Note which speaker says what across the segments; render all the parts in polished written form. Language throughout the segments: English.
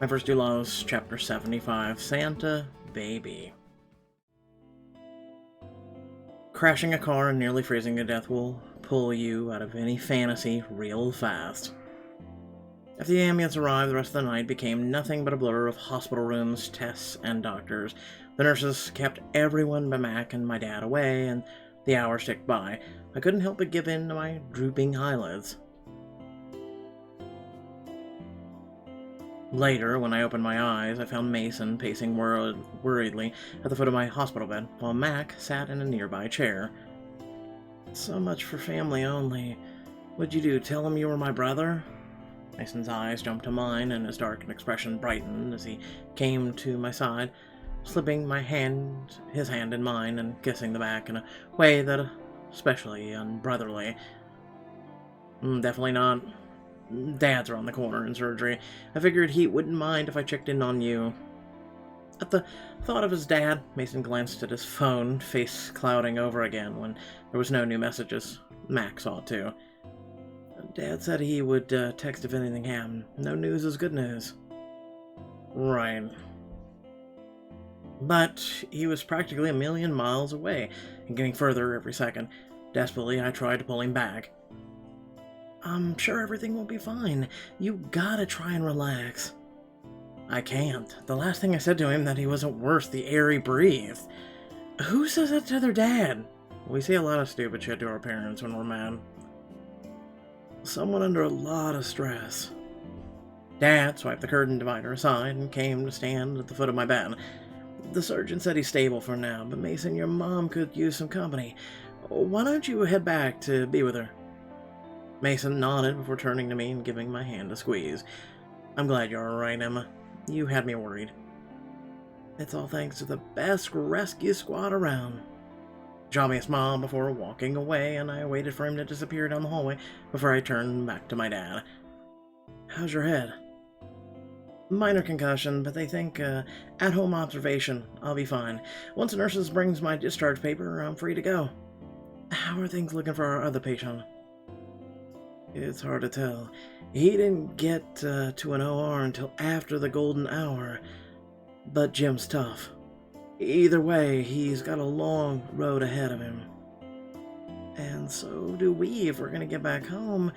Speaker 1: My First Dulos, Chapter 75, Santa Baby. Crashing a car and nearly freezing to death will pull you out of any fantasy real fast. After the ambulance arrived, the rest of the night became nothing but a blur of hospital rooms, tests, and doctors. The nurses kept everyone but Mac and my dad away, and the hours ticked by. I couldn't help but give in to my drooping eyelids. Later, when I opened my eyes, I found Mason pacing worriedly at the foot of my hospital bed, while Mac sat in a nearby chair. So much for family only. What'd you do, tell him you were my brother? Mason's eyes jumped to mine, and his dark expression brightened as he came to my side, slipping his hand in mine and kissing the back in a way that especially unbrotherly. Definitely not. Dad's around the corner in surgery. I figured he wouldn't mind if I checked in on you. At the thought of his dad, Mason glanced at his phone, face clouding over again when there was no new messages. Mac saw it too. Dad said he would text if anything happened. No news is good news. Right. But he was practically a million miles away, and getting further every second. Desperately, I tried to pull him back. I'm sure everything will be fine. You gotta try and relax. I can't. The last thing I said to him that he wasn't worth the air he breathed. Who says that to their dad? We say a lot of stupid shit to our parents when we're mad. Someone under a lot of stress. Dad swiped the curtain divider aside and came to stand at the foot of my bed. The surgeon said he's stable for now, but Mason, your mom could use some company. Why don't you head back to be with her? Mason nodded before turning to me and giving my hand a squeeze. I'm glad you're alright, Emma. You had me worried. It's all thanks to the best rescue squad around. Shot me a smile before walking away, and I waited for him to disappear down the hallway before I turned back to my dad. How's your head? Minor concussion, but they think at-home observation. I'll be fine. Once the nurses brings my discharge paper, I'm free to go. How are things looking for our other patient? It's hard to tell. He didn't get to an OR until after the golden hour, but Jim's tough. Either way, he's got a long road ahead of him. And so do we if we're going to get back home,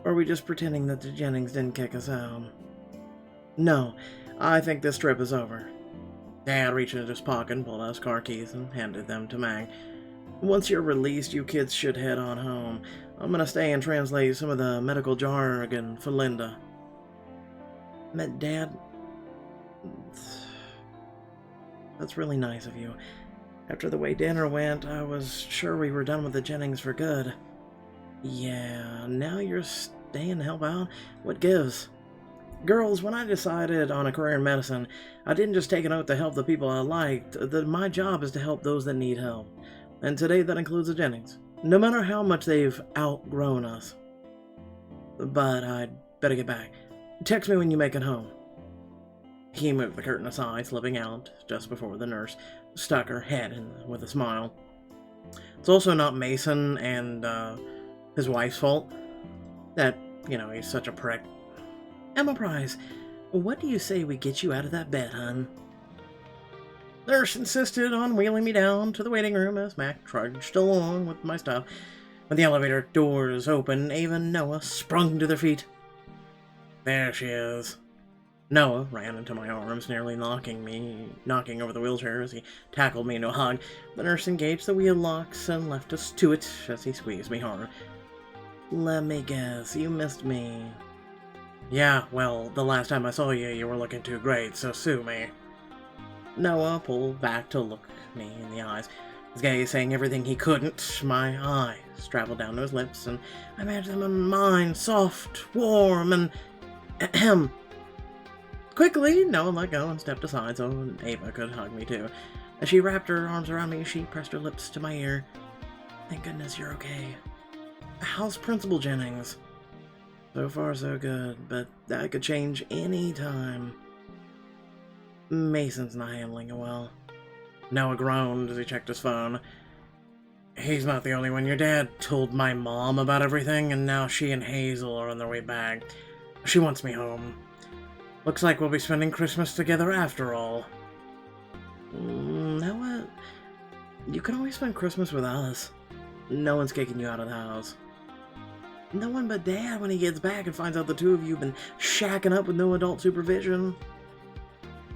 Speaker 1: or are we just pretending that the Jennings didn't kick us out? No, I think this trip is over. Dad reached into his pocket and pulled out his car keys and handed them to Mag. Once you're released, you kids should head on home. I'm gonna stay and translate some of the medical jargon for Linda. Dad, that's really nice of you. After the way dinner went, I was sure we were done with the Jennings for good. Yeah, now you're staying to help out? What gives? Girls, when I decided on a career in medicine, I didn't just take an oath to help the people I liked. My job is to help those that need help. And today that includes the Jennings. No matter how much they've outgrown us. But I'd better get back. Text me when you make it home. He moved the curtain aside, slipping out just before the nurse stuck her head in with a smile. It's also not Mason and his wife's fault that, he's such a prick. Emma Price, what do you say we get you out of that bed, hon? Nurse insisted on wheeling me down to the waiting room as Mac trudged along with my stuff. When the elevator doors opened, Ava and Noah sprung to their feet. There she is. Noah ran into my arms, nearly knocking over the wheelchair as he tackled me into a hug. The nurse engaged the wheel locks and left us to it as he squeezed me hard. Let me guess, you missed me. Yeah, well, the last time I saw you, you were looking too great, so sue me. Noah pulled back to look me in the eyes, his gaze saying everything he couldn't. My eyes traveled down to his lips, and I imagined them in mine, soft, warm, and ahem. Quickly, Noah let go and stepped aside so Ava could hug me too. As she wrapped her arms around me, she pressed her lips to my ear. Thank goodness you're okay. How's Principal Jennings? So far so good, but that could change any time. Mason's not handling it well. Noah groaned as he checked his phone. He's not the only one. Your dad told my mom about everything, and now she and Hazel are on their way back. She wants me home. Looks like we'll be spending Christmas together after all. Now what? You can always spend Christmas with us. No one's kicking you out of the house. No one but Dad when he gets back and finds out the two of you have been shacking up with no adult supervision.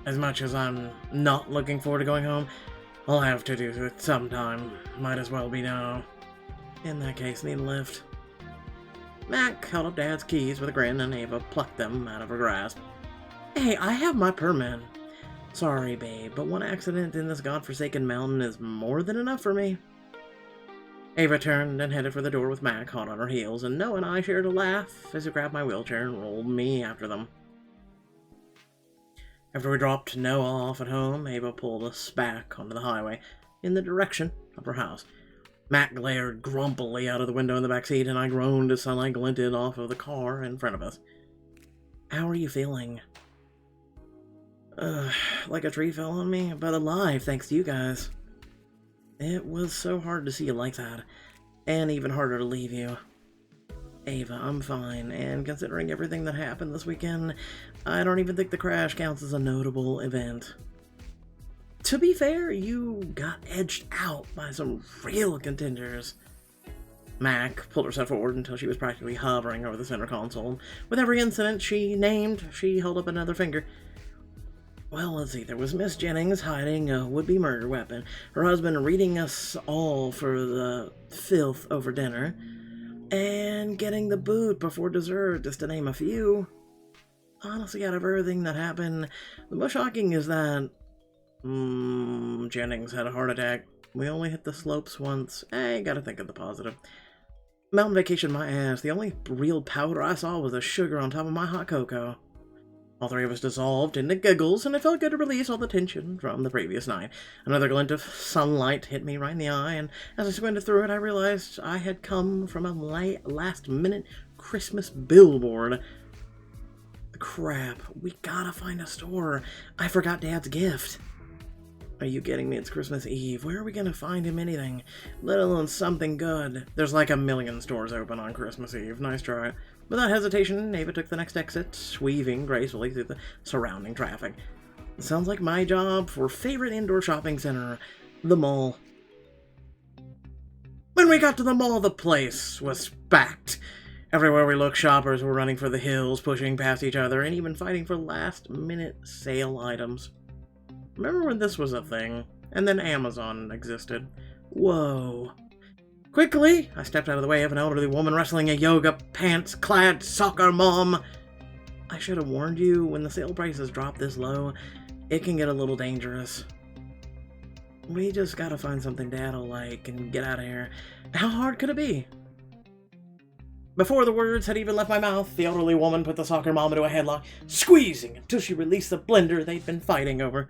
Speaker 1: As much as I'm not looking forward to going home, I'll have to do it sometime. Might as well be now. In that case, need a lift. Mac held up Dad's keys with a grin, and Ava plucked them out of her grasp. Hey, I have my permit. Sorry, babe, but one accident in this godforsaken mountain is more than enough for me. Ava turned and headed for the door with Mac hot on her heels, and Noah and I shared a laugh as he grabbed my wheelchair and rolled me after them. After we dropped Noah off at home, Ava pulled us back onto the highway in the direction of her house. Mac glared grumpily out of the window in the back seat, and I groaned as sunlight glinted off of the car in front of us. How are you feeling? Like a tree fell on me, but alive thanks to you guys. It was so hard to see you like that, and even harder to leave you. Ava, I'm fine, and considering everything that happened this weekend, I don't even think the crash counts as a notable event. To be fair, you got edged out by some real contenders. Mac pulled herself forward until she was practically hovering over the center console. With every incident she named, she held up another finger. Well, let's see, there was Miss Jennings hiding a would-be murder weapon, her husband reading us all for the filth over dinner, and getting the boot before dessert, just to name a few. Honestly, out of everything that happened, the most shocking is that Jennings had a heart attack. We only hit the slopes once. Gotta think of the positive. Mountain vacation my ass. The only real powder I saw was the sugar on top of my hot cocoa. All three of us dissolved into giggles, and it felt good to release all the tension from the previous night. Another glint of sunlight hit me right in the eye, and as I squinted through it, I realized I had come from a last-minute Christmas billboard. Crap, we gotta find a store. I forgot Dad's gift. Are you kidding me? It's Christmas Eve. Where are we gonna find him anything? Let alone something good. There's like 1 million stores open on Christmas Eve. Nice try. Without hesitation, Ava took the next exit, weaving gracefully through the surrounding traffic. Sounds like my job for favorite indoor shopping center, the mall. When we got to the mall, the place was packed. Everywhere we looked, shoppers were running for the hills, pushing past each other, and even fighting for last-minute sale items. Remember when this was a thing? And then Amazon existed. Whoa. Quickly, I stepped out of the way of an elderly woman wrestling a yoga pants-clad soccer mom. I should have warned you, when the sale prices drop this low, it can get a little dangerous. We just gotta find something Dad'll like and get out of here. How hard could it be? Before the words had even left my mouth, the elderly woman put the soccer mom into a headlock, squeezing until she released the blender they'd been fighting over.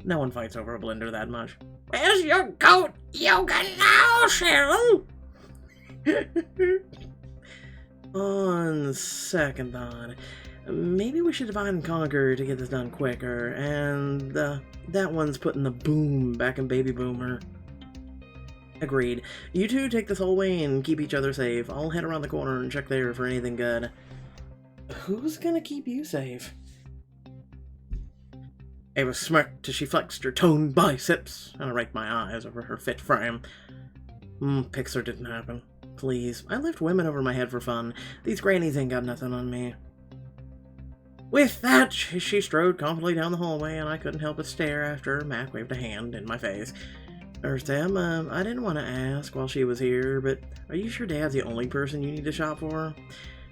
Speaker 1: No one fights over a blender that much. Where's your goat yoga now, Cheryl? On second thought, maybe we should divide and conquer to get this done quicker, and that one's putting the boom back in Baby Boomer. Agreed. You two take this whole way and keep each other safe. I'll head around the corner and check there for anything good. Who's gonna keep you safe? Ava smirked as she flexed her toned biceps, and I raked my eyes over her fit frame. Pixar didn't happen. Please. I lift women over my head for fun. These grannies ain't got nothing on me. With that, she strode confidently down the hallway, and I couldn't help but stare after Mac waved a hand in my face. Sam, I didn't want to ask while she was here, but are you sure Dad's the only person you need to shop for?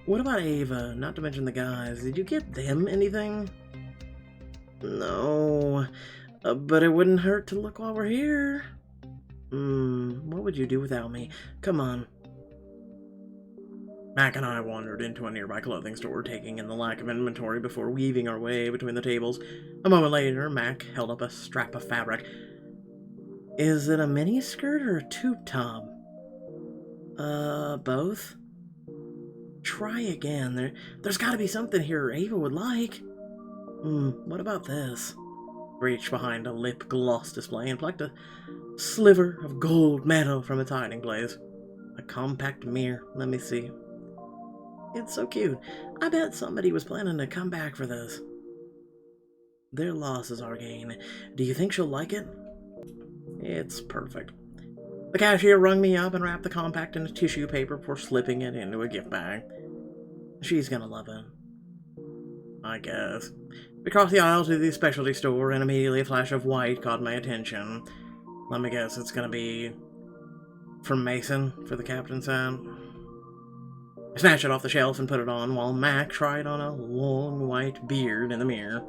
Speaker 1: What about Ava, not to mention the guys? Did you get them anything? No, but it wouldn't hurt to look while we're here. What would you do without me? Come on. Mac and I wandered into a nearby clothing store, taking in the lack of inventory before weaving our way between the tables. A moment later, Mac held up a strap of fabric. Is it a mini skirt or a tube top? Both? Try again. There's gotta be something here Ava would like. What about this? Reached behind a lip gloss display and plucked a sliver of gold metal from its hiding place. A compact mirror. Let me see. It's so cute. I bet somebody was planning to come back for this. Their loss is our gain. Do you think she'll like it? It's perfect. The cashier rung me up and wrapped the compact in a tissue paper before slipping it into a gift bag. She's gonna love it. I guess. We crossed the aisle to the specialty store, and immediately a flash of white caught my attention. Let me guess, it's gonna be from Mason, for the captain said. I snatched it off the shelf and put it on, while Mac tried on a long white beard in the mirror.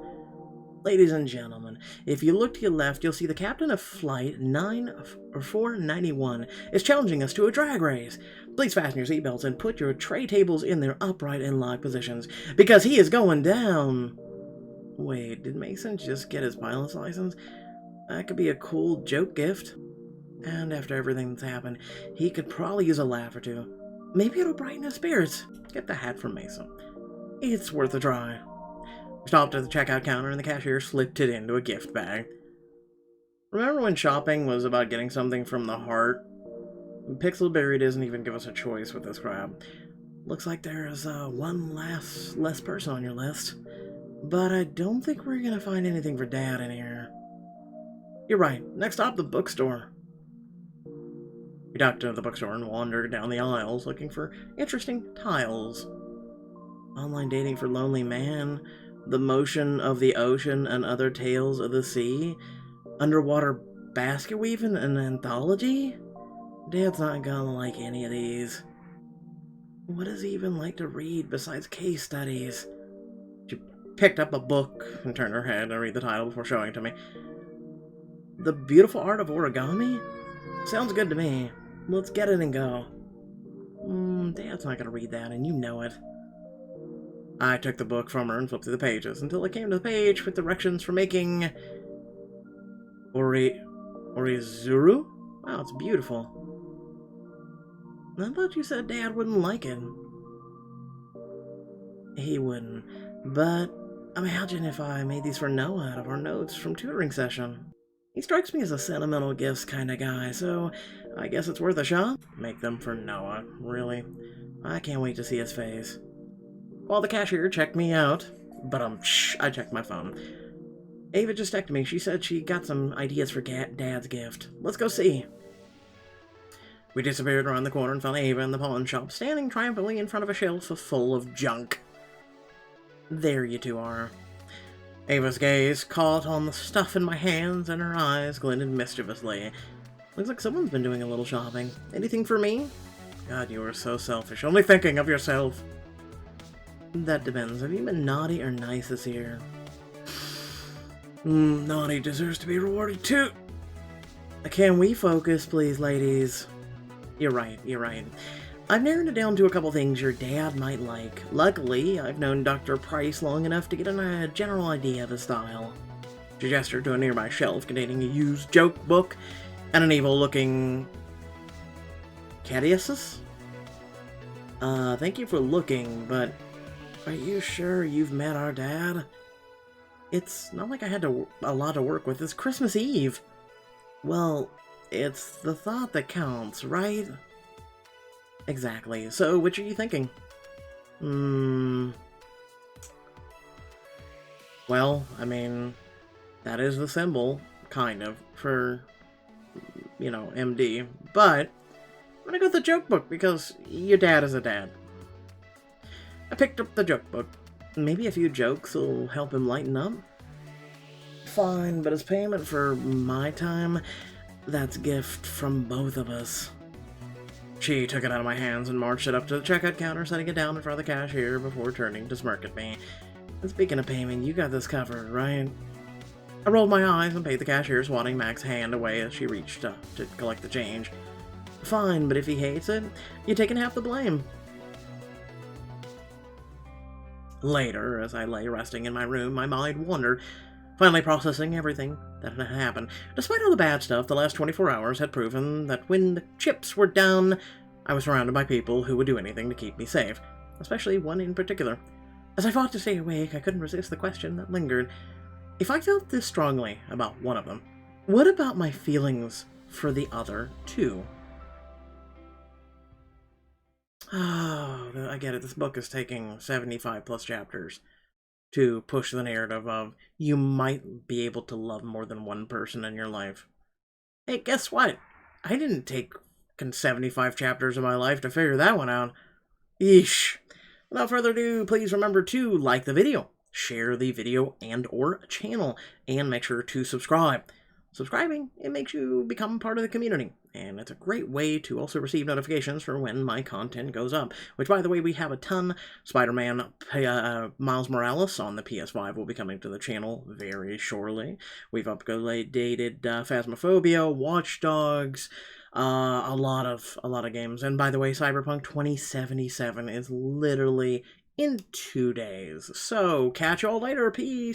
Speaker 1: Ladies and gentlemen, if you look to your left, you'll see the captain of Flight 491 is challenging us to a drag race. Please fasten your seatbelts and put your tray tables in their upright and locked positions, because he is going down. Wait, did Mason just get his pilot's license? That could be a cool joke gift. And after everything that's happened, he could probably use a laugh or two. Maybe it'll brighten his spirits. Get the hat from Mason. It's worth a try. We stopped at the checkout counter and the cashier slipped it into a gift bag. Remember when shopping was about getting something from the heart? Pixelberry doesn't even give us a choice with this crap. Looks like there's one less person on your list. But I don't think we're gonna find anything for Dad in here. You're right. Next stop, the bookstore. We ducked into the bookstore and wandered down the aisles looking for interesting tiles. Online dating for lonely man, the motion of the ocean and other tales of the sea, underwater basket weaving, an anthology? Dad's not gonna like any of these. What does he even like to read besides case studies? She picked up a book and turned her head to read the title before showing it to me. The Beautiful Art of Origami? Sounds good to me. Let's get it and go. Dad's not gonna read that, and you know it. I took the book from her and flipped through the pages until I came to the page with directions for making Orizuru? Wow, it's beautiful. I thought you said Dad wouldn't like it. He wouldn't, but imagine if I made these for Noah out of our notes from tutoring session. He strikes me as a sentimental gifts kind of guy, so I guess it's worth a shot. Make them for Noah, really. I can't wait to see his face. While the cashier checked me out, but I checked my phone. Ava just texted me. She said she got some ideas for Dad's gift. Let's go see. We disappeared around the corner and found Ava in the pawn shop, standing triumphantly in front of a shelf full of junk. There you two are. Ava's gaze caught on the stuff in my hands, and her eyes glinted mischievously. Looks like someone's been doing a little shopping. Anything for me? God, you are so selfish. Only thinking of yourself. That depends. Have you been naughty or nice this year? Naughty deserves to be rewarded too. Can we focus, please, ladies? You're right. I've narrowed it down to a couple things your dad might like. Luckily, I've known Dr. Price long enough to get a general idea of his style. She gestured to a nearby shelf containing a used joke book and an evil-looking Cadiuses? Thank you for looking, but are you sure you've met our dad? It's not like I had a lot to work with. It's Christmas Eve. Well, it's the thought that counts, right? Exactly. So, which are you thinking? Well, I mean, that is the symbol, kind of, for, MD. But I'm gonna go with the joke book because your dad is a dad. I picked up the joke book. Maybe a few jokes will help him lighten up. Fine, but as payment for my time, that's a gift from both of us. She took it out of my hands and marched it up to the checkout counter, setting it down in front of the cashier before turning to smirk at me. And speaking of payment, you got this covered, right? I rolled my eyes and paid the cashier, swatting Mac's hand away as she reached up to collect the change. Fine, but if he hates it, you're taking half the blame. Later, as I lay resting in my room, my mind wandered, finally processing everything that had happened. Despite all the bad stuff, the last 24 hours had proven that when the chips were down, I was surrounded by people who would do anything to keep me safe, especially one in particular. As I fought to stay awake, I couldn't resist the question that lingered. If I felt this strongly about one of them, what about my feelings for the other two? Oh, I get it. This book is taking 75 plus chapters. to push the narrative of you might be able to love more than one person in your life. Hey, guess what? I didn't take 75 chapters of my life to figure that one out. Yeesh. Without further ado, please remember to like the video, share the video and or channel, and make sure to subscribe. Subscribing, it makes you become part of the community, and it's a great way to also receive notifications for when my content goes up, which, by the way, we have a ton. Spider-Man Miles Morales on the PS5 will be coming to the channel very shortly. We've updated Phasmophobia, Watch Dogs, a lot of games. And by the way, Cyberpunk 2077 is literally in 2 days. So, catch y'all later, peace!